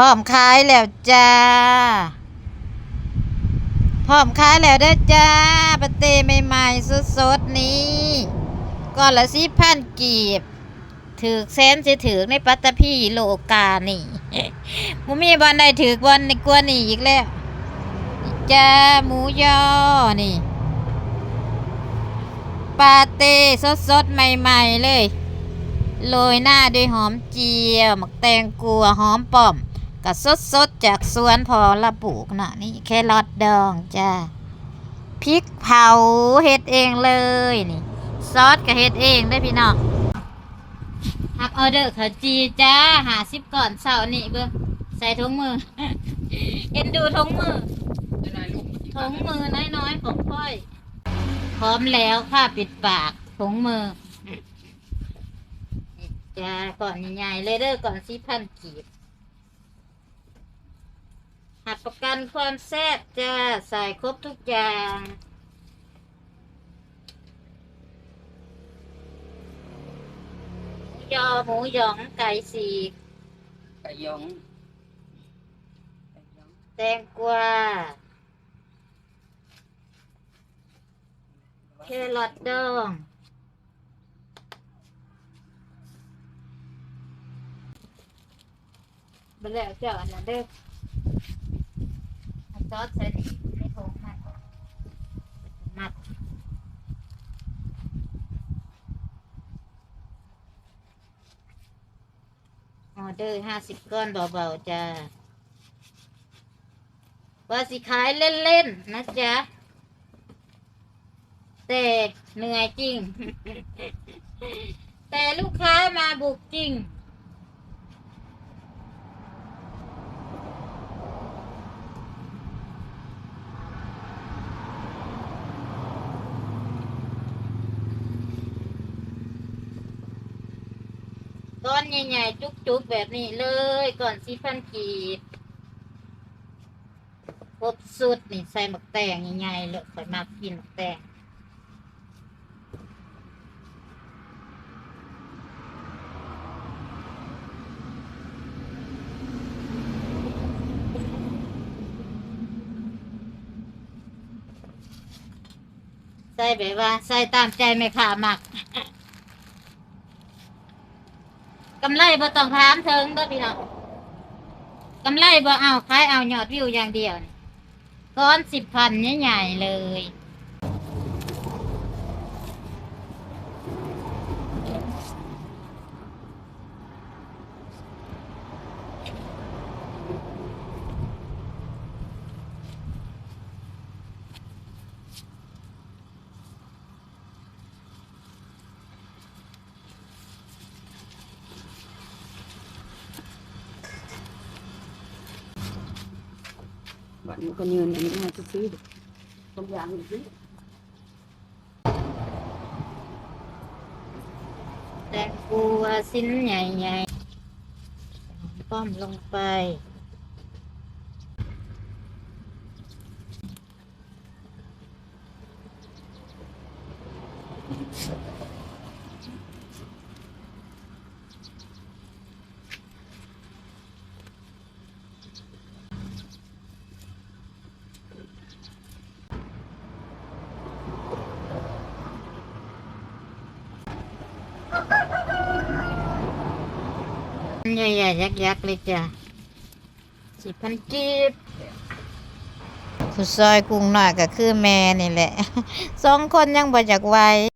ร้อมขายแล้วจ้าพร้อมขายแล้วเด้อจ้าปาเต้ใหม่ๆสดๆนี้ก้อนละ10,000 กีบถือแสนสิถือในปัตตภีโลกานี่บ่มีบอนใดถือบอนในกว่านี่อีกแล้วจ้าหมูยอนี่ปาเต้สดๆใหม่ๆเลยโรยหน้าด้วยหอมเจียวหมักแตงกัวหอมป้อมก็สดๆจากสวนพอละปลูกนะนี่แครอทดองจ้าพริกเผาเฮ็ดเองเลยนี่ซอสก็เฮ็ดเองได้พี่น้องรับออเดอร์ข้าวจีจ้า50 ก่อนเสาร์นี่เบิ่งใส่ถุงมือ เอ็นดูถุงมือถุงมือน้อยๆของพ่อยพร้อมแล้วผ้าปิดปากถุงมือจ้าก่อนใหญ่ๆเลยเด้อก่อน10,000 กีบหักประกันความแซ่บจ้าใส่ครบทุกอย่างยอหมูหยองไก่สีกไก่ยองแตงกวาแครอทดองไปแล้วเจ้าอันนั้นเด้อซอสใส่ในถุงมัดออเดอร์50 ก้อนเบาๆจ้าว่าสิขายเล่นๆนะจ๊ะแต่เหนื่อยจริง แต่ลูกค้ามาบุกจริงก้อนใหญ่ๆจุกๆแบบนี้เลยก่อน10,000 กีบครบสุดนี่ใส่หมักแตงใหญ่ๆเลยข่อยมากินหมักแตงใส่แบบว่าใส่ตามใจแม่ค้ามัก กำไรบ่ต้องถามถึงเด้อพี่น้องกำไรบ่เอาขายเอายอดวิวอย่างเดียวนี่ก้อน10,000ใหญ่ๆเลยบัดมันก็เงินอันนี้มาซื้อต้มยำซื้อแตงกัวชิ้นใหญ่ๆป้อมลงไปใหญ่ๆยักษ์ๆเลยจ้ะ10,000 กีบผู้ซอยกุ้งหน่อยก็คือแม่นี่แหละ2 คนยังบ่อยากไหว